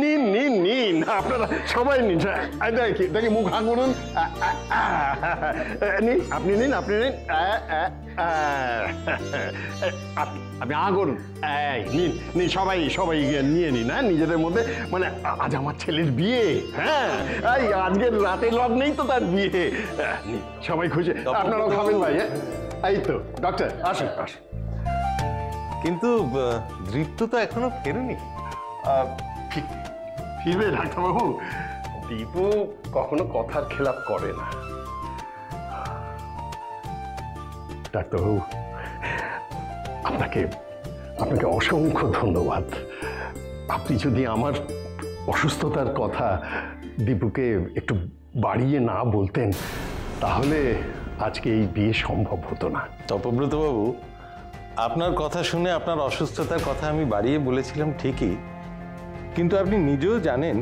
নিন নিন নিন, আপনারা সবাই নিন। দেখি মুখ হাঁ করুন। নিন, আপনি নিন, আপনি নিন। আপনি হাঁ করুন। নিন নিন, সবাই সবাই নিয়ে নিন। হ্যাঁ, নিজেদের মধ্যে। মানে আজ আমার ছেলের বিয়ে। হ্যাঁ, আজকের রাতে লগ্নেই তো তার বিয়ে। সবাই খুশি। আপনারাও খাবেন ভাই? এই তো ডক্টর, আসুন আসুন। কিন্তু দৃপ্ত তো এখনো ফেরেনি। ফিরবে ডাক্তারবাবু? দীপু কখনো কথার খেলাপ করে না। ডাক্তারবাবু, আপনাকে আপনাকে অসংখ্য ধন্যবাদ। আপনি যদি আমার অসুস্থতার কথা দীপুকে একটু বাড়িয়ে না বলতেন, তাহলে আজকে এই বিয়ে সম্ভব হতো না। তপব্রত বাবু, আপনার কথা শুনে আপনার অসুস্থতার কথা আমি বাড়িয়ে বলেছিলাম ঠিকই, কিন্তু আপনি নিজেও জানেন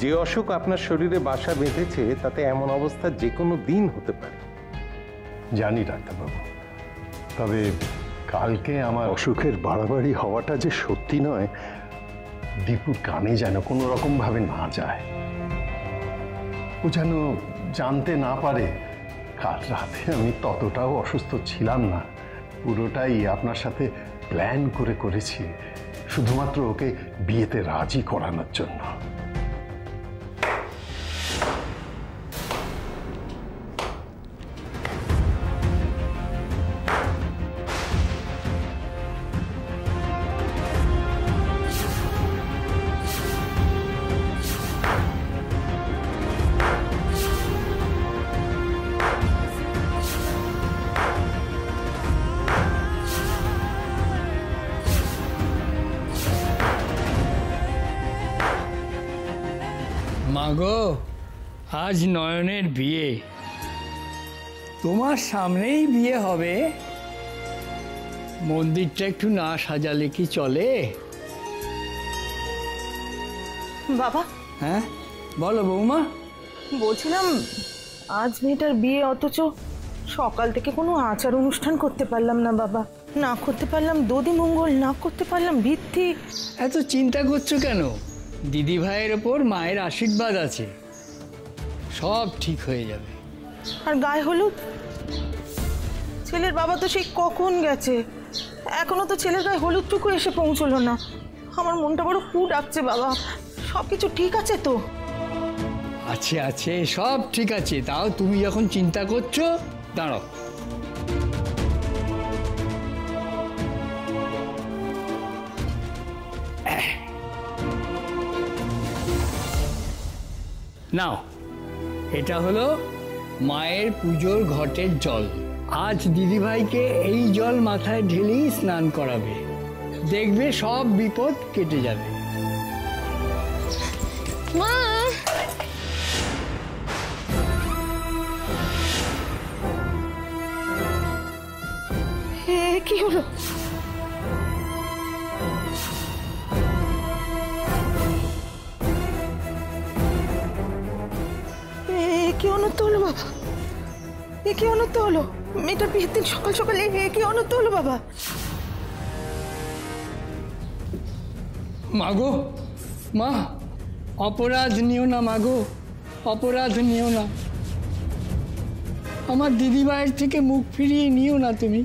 যে অসুখ আপনার শরীরে বাসা বেঁধেছে তাতে এমন অবস্থা যে কোনো দিন হতে পারে। জানি ডাক্তারবাবু, তবে কালকে আমার অসুখের বাড়াবাড়ি হওয়াটা যে সত্যি নয়, দীপুর কানে যেন কোনো রকম ভাবে না যায়। ও যেন জানতে না পারে কাল রাতে আমি ততটাও অসুস্থ ছিলাম না। পুরোটাই আপনার সাথে প্ল্যান করে করেছি, শুধুমাত্র ওকে বিয়েতে রাজি করানোর জন্য। মাগো, আজ নয়নের বিয়ে। তোমার সামনেই বিয়ে হবে, মন্দিরটা একটু না সাজালে কি চলে? বাবা। হ্যাঁ বলো বৌমা। বলছিলাম আজ মেয়েটার বিয়ে, অথচ সকাল থেকে কোনো আচার অনুষ্ঠান করতে পারলাম না বাবা। না করতে পারলাম দধি মঙ্গল, না করতে পারলাম ভিত্তি। এত চিন্তা করছো কেন? দিদি ভাইয়ের ওপর মায়ের আশীর্বাদ আছে, সব ঠিক হয়ে যাবে। আর গায়ে হলুদ? ছেলের বাবা তো সেই কখন গেছে, এখনো তো ছেলের গায়ে হলুদটুকু এসে পৌঁছলো না। আমার মনটা বড় কু ডাকছে বাবা। সব কিছু ঠিক আছে তো? আছে আছে, সব ঠিক আছে। তাও তুমি যখন চিন্তা করছো, দাঁড়াও। নাও, এটা হলো মায়ের পুজোর ঘটের জল। আজ দিদিভাইকে এই জল মাথায় ঢেলেই স্নান করাবে, দেখবে সব বিপদ কেটে যাবে। মা, কি হলো? কি অনর্থ হলো বাবা? এ কি অনর্থ হলো? মেয়েটার বিয়ের দিন সকাল সকালে কি অনর্থ হলো বাবা? মাগো, মা, অপরাধ নিও না মাগো, অপরাধ নিও না। আমার দিদিভাইয়ের থেকে মুখ ফিরিয়ে নিও না তুমি।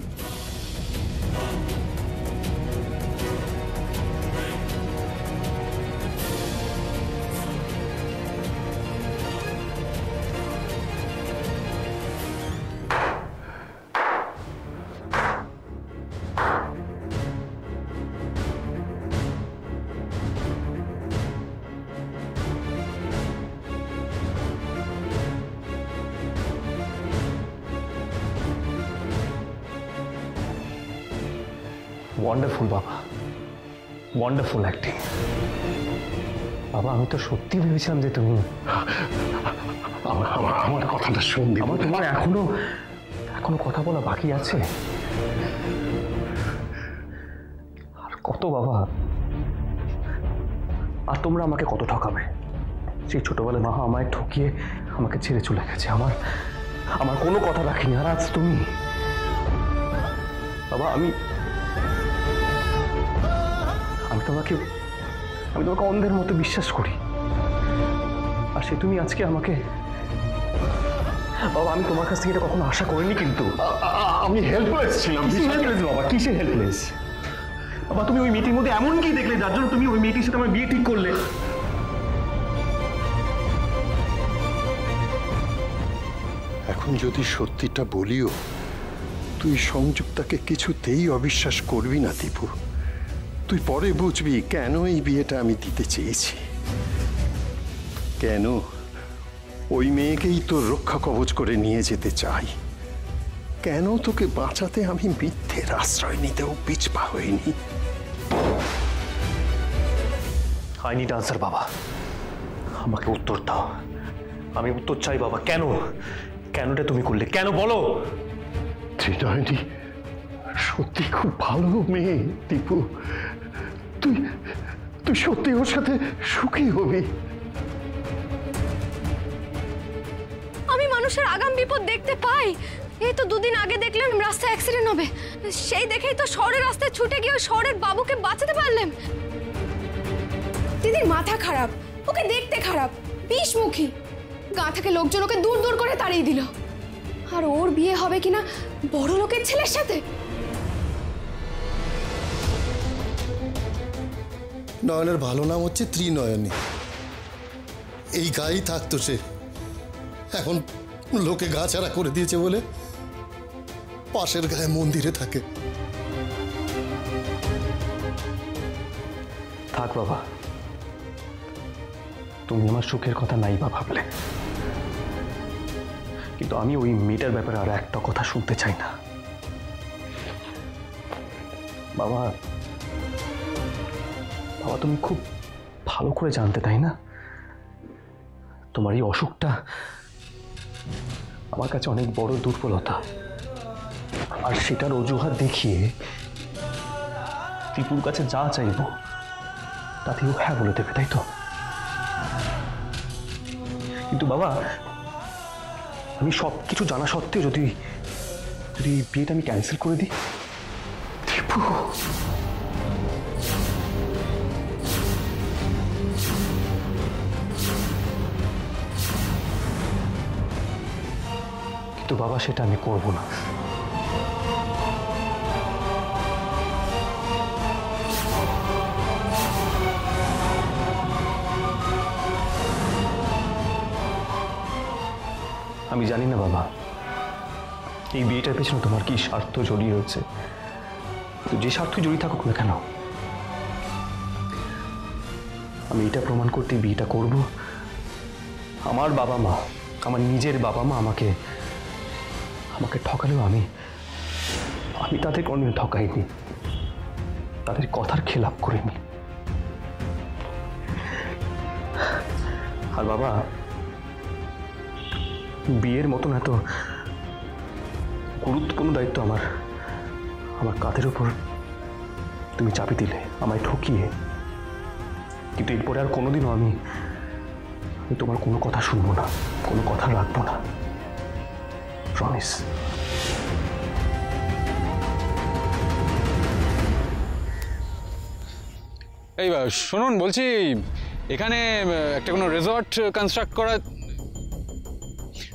ওয়ান্ডারফুল বাবা, ওয়ান্ডারফুল অ্যাক্টিং। বাবা, আমি তো সত্যি ভেবেছিলাম যে তুমি আমার কথাটা শুনবে। আমার তোমার এখনো কথা বলা বাকি আছে। আর কত বাবা, আর তোমরা আমাকে কত ঠকাবে? সেই ছোটবেলায় মা আমায় ঠকিয়ে আমাকে ছেড়ে চলে গেছে, আমার কোনো কথা রাখিনি। আর আজ তুমি বাবা, আমি আমি তোমাকে অন্ধের মতো বিশ্বাস করি, আর সে তুমি আজকে আমাকে। বাবা আমি তোমার কাছ থেকে এটা কখনো আশা করিনি, কিন্তু আমি হেল্পলেস ছিলাম। হেল্পলেস বাবা, কিসের হেল্পলেস? বাবা তুমি ওই মেয়েটির মধ্যে এমন কি দেখলে যার জন্য তুমি ওই মেয়েটির সাথে আমার বিয়ে ঠিক করলে? এখন যদি সত্যিটা বলিও, তুই সংযুক্তাকে কিছুতেই অবিশ্বাস করবি না দীপু। তুই পরে বুঝবি কেন এই বিয়েটা আমি দিতে চেয়েছি, কেন ওই মেয়েকেই তোর রক্ষা কবচ করে নিয়ে যেতে চাই, কেন তোকে বাঁচাতে আমি মিথ্যের আশ্রয় নিতেও পিছপা হইনি। আই নিড আনসার বাবা, আমাকে উত্তর দাও, আমি উত্তর চাই বাবা। কেন, কেনটা তুমি করলে, কেন বলো? ত্রিনয়নী সত্যি খুব ভালো মেয়ে দীপু, তুই তুই সত্যি ওর সাথে সুখী হবি। আমি মানুষের আগাম বিপদ দেখতে পাই। এই তো দুদিন আগে দেখলাম রাস্তায় অ্যাক্সিডেন্ট হবে, সেই দেখেই তো শহরের রাস্তায় ছুটে গিয়ে ওই শহরের বাবুকে বাঁচাতে পারলাম। দিদির মাথা খারাপ, ওকে দেখতে খারাপ, বিষমুখী, গা থেকে লোকজন ওকে দূর দূর করে তাড়িয়ে দিল। আর ওর বিয়ে হবে কিনা বড় লোকের ছেলের সাথে। নয়নের ভালো নাম হচ্ছে ত্রিনয়নী, এই গায়েই থাকতো সে, এখন লোকে গা ছাড়া করে দিয়েছে বলে পাশের গায়ে মন্দিরে থাকে। থাক বাবা, তুমি আমার সুখের কথা নাই বা ভাবলে, কিন্তু আমি ওই মেয়েটার ব্যাপারে আর একটা কথা শুনতে চাই না। বাবা বাবা তুমি খুব ভালো করে জানতে, তাই না, তোমার এই অসুখটা আমার কাছে অনেক বড় দুর্বলতা, আর সেটার অজুহাত দেখিয়ে ত্রিপুর কাছে যা চাইব তাতেও হ্যাঁ বলে দেবে, তাই তো? কিন্তু বাবা আমি সব কিছু জানা সত্ত্বেও যদি যদি বিয়েটা আমি ক্যান্সেল করে দিই, ত্রিপু কিন্তু বাবা সেটা আমি করব না। আমি জানি না বাবা এই বিয়েটার পেছনে তোমার কি স্বার্থ জড়িয়ে রয়েছে, তো যে স্বার্থ জড়িয়ে থাকুক না কেন, আমি এটা প্রমাণ করতে বিয়েটা করব। আমার বাবা মা, আমার নিজের বাবা মা আমাকে আমাকে ঠকালেও আমি আমি তাদের কোনোদিন ঠকাইনি, তাদের কথার খেলাপ করিনি। আর বাবা বিয়ের মতন এত গুরুত্বপূর্ণ দায়িত্ব আমার আমার কাঁধের উপর তুমি চাপিয়ে দিলে, আমায় ঠকিয়ে। কিন্তু এরপরে আর কোনোদিনও আমি তোমার কোনো কথা শুনবো না, কোনো কথা রাখবো না, প্রমিস। এই শুনুন, বলছি এখানে একটা কোনো রিসর্ট কনস্ট্রাক্ট করা,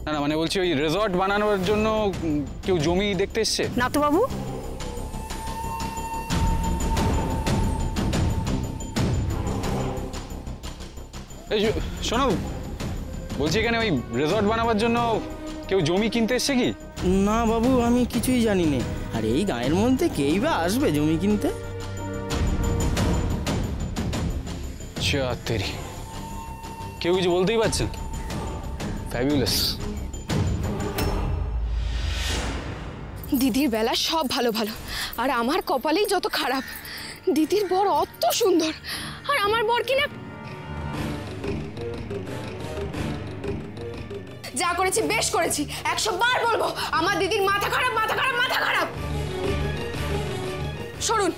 না না মানে বলছি ওই রিসর্ট বানানোর জন্য কেউ জমি দেখতে এসছে? না তো বাবু। এই শোনো, বলছি এখানে ওই রিসর্ট বানাবার জন্য কেউ জমি কিনতে এসছে কি? না বাবু, আমি কিছুই জানি না। আর এই গায়ের মধ্যে কেই বা আসবে জমি কিনতে? তেরি কেউ কিছু বলতেই পারছেন? ফ্যাবুলাস। দিদির বেলা সব ভালো ভালো, আর আমার কপালেই যত খারাপ। দিদির বর অত সুন্দর, আর আমার বর কিনা যা করেছি বেশ করেছি। 100 বার বলবো আমার দিদির মাথা খারাপ, মাথা খারাপ, মাথা খারাপ। সরুন।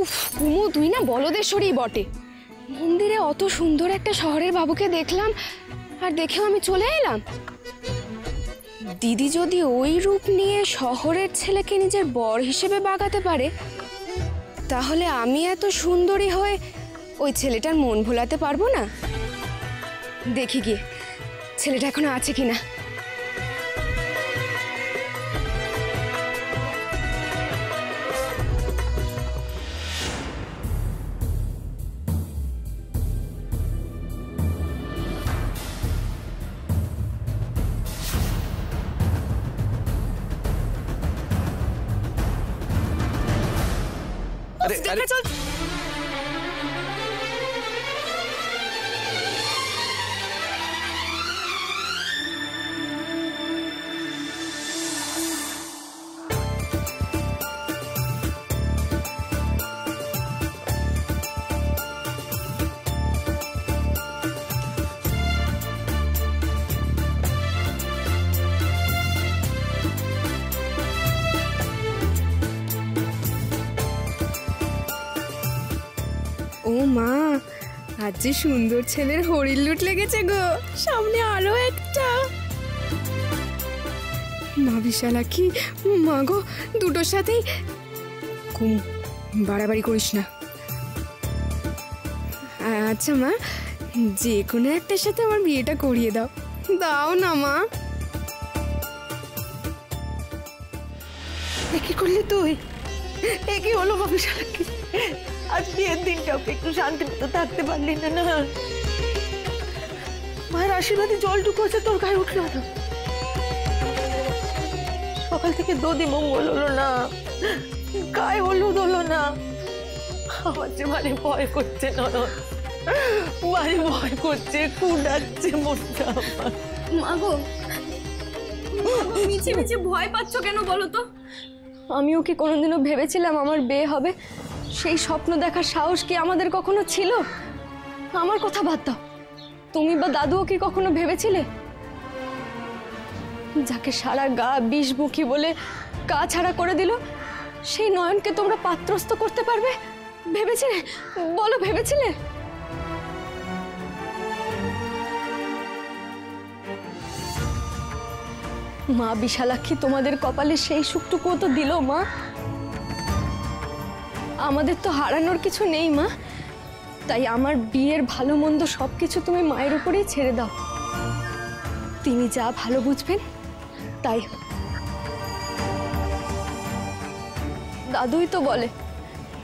উফ কুমু, তুই না বলদেশ্বরী বটে। মন্দিরে অত সুন্দর একটা শহরের বাবুকে দেখলাম, আর দেখেও আমি চলে এলাম। দিদি যদি ওই রূপ নিয়ে শহরের ছেলেকে নিজের বর হিসেবে বাগাতে পারে, তাহলে আমি এত সুন্দরী হয়ে ওই ছেলেটার মন ভোলাতে পারবো না। দেখি গিয়ে ছেলেটা এখনো আছে কিনা। আরে ও মা, আজ যে সুন্দর ছেলের হরিণ লুট লেগেছে গো, সামনে আরো একটা। মা বিশালাক্ষী, মা গো, দুটোর সাথেই কম বাড়াবাড়ি করিস না। আচ্ছা মা, যে কোনো একটার সাথে আমার বিয়েটা করিয়ে দাও, দাও না মা। কি করলি তুই? এ কি হলো মা বিশালাক্ষী? আজ বিয়ের দিনটাও একটু শান্তি মতো থাকতে পারলি না? না, মায়ের আশীর্বাদে জলটুকু আছে তোর গায়ে উঠলো না। সকাল থেকে দধি মঙ্গল হলো না, গায়ে হলুদ হলো না। আমার যে মানে ভয় করছে ননদ, মানে ভয় করছে, কুড়াচ্ছে মনটা আমার। মাগো, মিছে মিছে ভয় পাচ্ছ কেন বলো তো? আমিও কি কোনোদিনও ভেবেছিলাম আমার বিয়ে হবে? সেই স্বপ্ন দেখার সাহস কি আমাদের কখনো ছিল? আমার কথা বাদ দাও, তুমি বা দাদুও কি কখনো ভেবেছিলে যাকে সারা গা বিষমুখী বলে গা ছাড়া করে দিল, সেই নয়নকে তোমরা পাত্রস্থ করতে পারবে? ভেবেছিলে? বলো, ভেবেছিলে? মা বিশালাক্ষী তোমাদের কপালে সেই সুখটুকুও তো দিল মা। আমাদের তো হারানোর কিছু নেই মা, তাই আমার বিয়ের ভালো মন্দ সবকিছু তুমি মায়ের উপরেই ছেড়ে দাও। তিনি যা ভালো বুঝবেন তাই। দাদুই তো বলে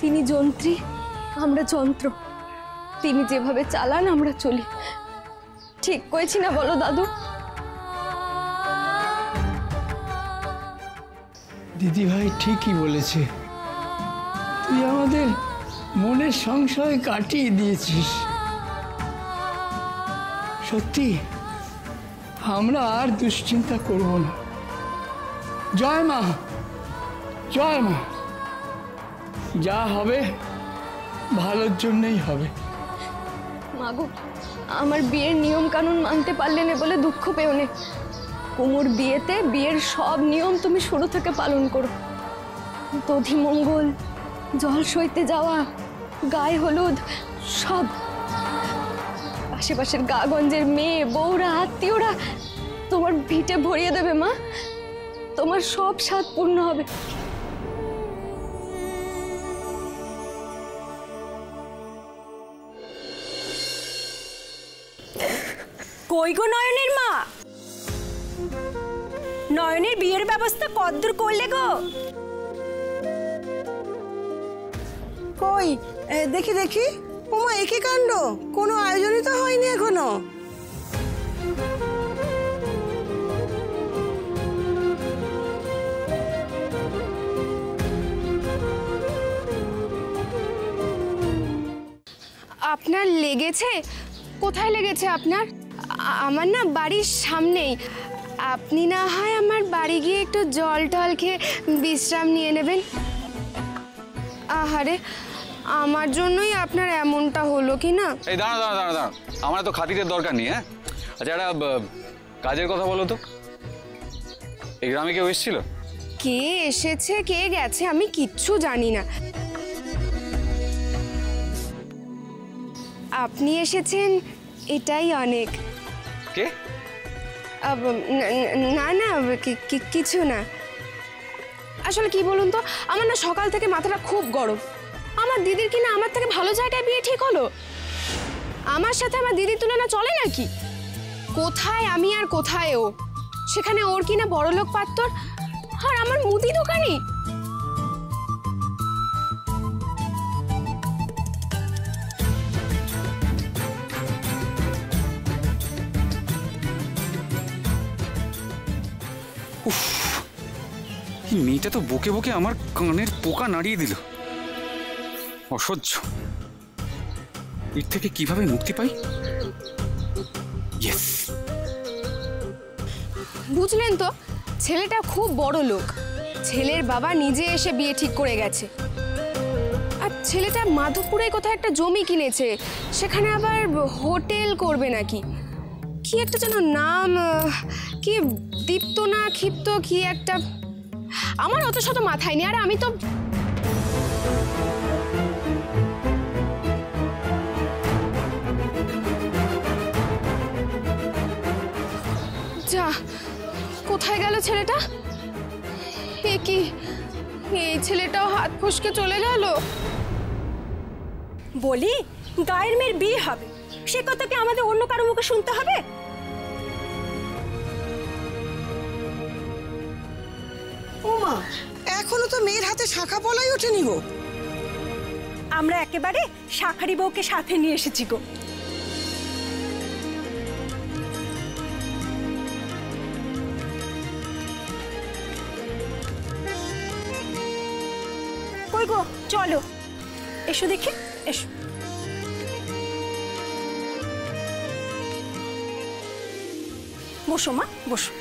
তিনি যন্ত্রী, আমরা যন্ত্র। তিনি যেভাবে চালান আমরা চলি। ঠিক কইছি না বলো দাদু? দিদিভাই ঠিকই বলেছে, তুই আমাদের মনের সংশয় কাটিয়ে দিয়েছিস। সত্যি আমরা আর দুশ্চিন্তা করব না। জয় মা, জয় মা। যা হবে ভালোর জন্যই হবে। মাগো, আমার বিয়ের নিয়ম কানুন মানতে পারলে না বলে দুঃখ পেও না। কুমুর বিয়েতে বিয়ের সব নিয়ম তুমি শুরু থেকে পালন করো। দধি মঙ্গল, জল সইতে যাওয়া, গায়ে হলুদ, সব। আশেপাশের গাগঞ্জের মেয়ে বউরা আত্মীয়রা তোমার ভিটে ভরিয়ে দেবে মা। তোমার সব স্বাদ পূর্ণ হবে। কই গো নয়নের মা? নয়নের বিয়ের ব্যবস্থা কদ্দূর করলে গো? কই দেখি দেখি। ওমা, একই কাণ্ড, কোনো আয়োজনই তো হয়নি এখনো। আপনার লেগেছে? কোথায় লেগেছে আপনার? আমার না বাড়ির সামনেই। আপনি না হয় আমার বাড়ি গিয়ে একটু জল টল খেয়ে বিশ্রাম নিয়ে নেবেন। আহারে, আমার জন্যই আপনার এমনটা হলো কি না? এই দাঁড়া দাঁড়া দাঁড়া দাঁড়া, আমার তো খাতিরের দরকার নেই। হ্যাঁ, আচ্ছা, একটা কাজের কথা বলো তো। এই গ্রামে কেউ এসেছিল? কে এসেছে কে গেছে আমি কিচ্ছু জানি না। আপনি এসেছেন এটাই অনেক। কে? না না কিছু না। আসলে কি বলুন তো, আমার না সকাল থেকে মাথাটা খুব গরম। আমার দিদির কি না আমার থেকে ভালো জায়গায় বিয়ে ঠিক হলো? আমার সাথে আমার দিদির তুলনা চলে নাকি? কোথায় আমি আর কোথায় ও? সেখানে ওর কি না বড়লোক পাত্তর, আর আমার মুদি দোকানি। মেয়েটা তো বকে বকে আমার কানের পোকা নাড়িয়ে দিল। অসহ্য। এর থেকে কিভাবে মুক্তি পাই? ইয়েস। বুঝলেন তো, ছেলেটা খুব বড় লোক। ছেলের বাবা নিজে এসে বিয়ে ঠিক করে গেছে। আর ছেলেটা মাধবপুরে কোথায় একটা জমি কিনেছে, সেখানে আবার হোটেল করবে নাকি। কি একটা যেন নাম, কি দীপ্ত না ক্ষিপ্ত কি একটা, আমার অত শত মাথায় নেই। আর আমি তো যা, কোথায় গেল ছেলেটা? এ কি, এই ছেলেটাও হাত ফসকে চলে গেল। বলি, গায়ের মেয়ের বিয়ে হবে, সে কথা কি আমাদের অন্য কারো মুখে শুনতে হবে? ওমা, এখনো তো মেয়ের হাতে শাখা পলাই ওঠেনি গো। আমরা একেবারে শাখারি বউকে সাথে নিয়ে এসেছি গো। কই গো, চলো এসো দেখি, এসো। বসো মা, বসো।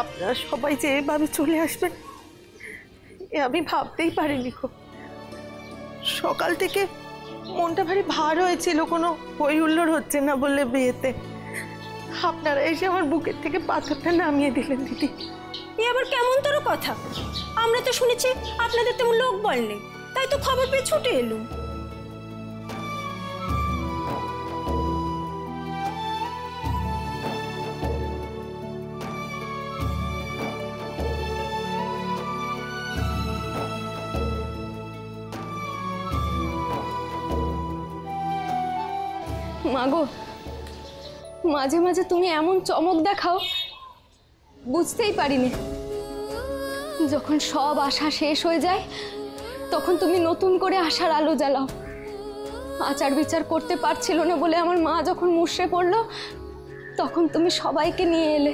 আপনারা সবাই যে এভাবে চলে আসবেন এ আমি ভাবতেই পারিনি। সকাল থেকে মনটা ভারী ভার হয়েছিল, কোনো হই হুল্লোড় হচ্ছে না বলে বিয়েতে। আপনারা এসে আমার বুকের থেকে পাথরটা নামিয়ে দিলেন দিদি। এ আবার কেমন তোর কথা? আমরা তো শুনেছি আপনাদের তেমন লোক বল নেই, তাই তো খবর পেয়ে ছুটে এলুম। মাগো, মাঝে মাঝে তুমি এমন চমক দেখাও, বুঝতেই পারিনি। যখন সব আশা শেষ হয়ে যায় তখন তুমি নতুন করে আশার আলো জ্বালাও। আচার বিচার করতে পারছিল না বলে আমার মা যখন মুষড়ে পড়লো, তখন তুমি সবাইকে নিয়ে এলে।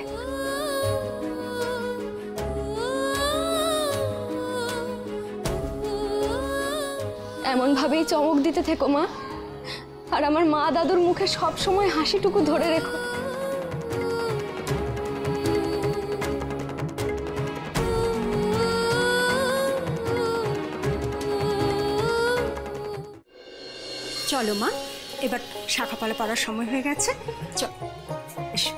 এমন ভাবেই চমক দিতে থেকো মা, আর আমার মা দাদুর মুখে সব সময় হাসিটুকু ধরে রেখো। চলো মা, এবার শাখাপালা পড়ার সময় হয়ে গেছে, চল এসো।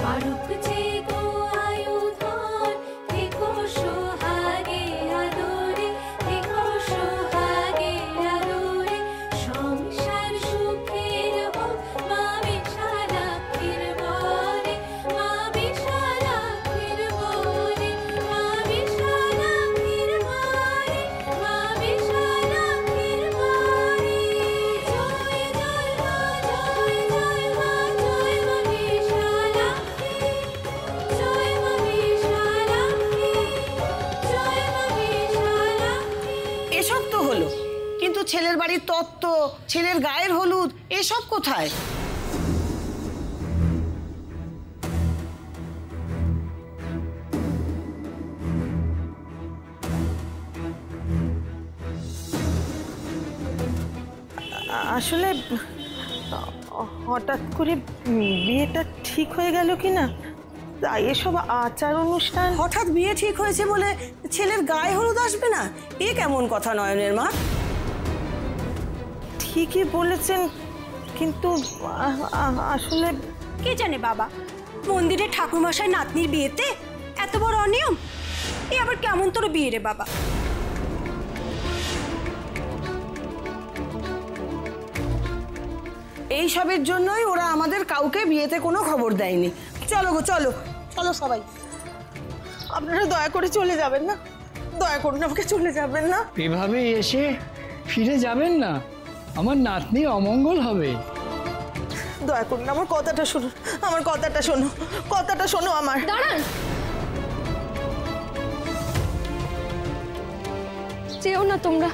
বারুক যে গো আয়ু ছেলের বাড়ির তত্ত্ব, ছেলের গায়ের হলুদ এসব কোথায়? আসলে হঠাৎ করে বিয়েটা ঠিক হয়ে গেল কি না, তাই এসব আচার অনুষ্ঠান। হঠাৎ বিয়ে ঠিক হয়েছে বলে ছেলের গায়ে হলুদ আসবে না? এ কেমন কথা নয়নের মা? ঠিকই বলেছেন, কিন্তু আসলে কে জানে বাবা, মন্দিরে ঠাকুরমশাই নাতনির বিয়েতে এত বড় অনিয়ম, এ আবার কেমন তোর বিয়ে রে বাবা? এই সবের জন্যই ওরা আমাদের কাউকে বিয়েতে কোনো খবর দেয়নি। চলো গো, চলো চলো সবাই। আপনারা দয়া করে চলে যাবেন না, দয়া করুন আমাকে চলে যাবেন না। এভাবে এসে ফিরে যাবেন না, আমার নাতনি অমঙ্গল হবে। দয়া করুন আমার কথাটা শুনুন, আমার কথাটা শোনো, কথাটা শোনো আমার। দাঁড়ান, যেও না তোমরা।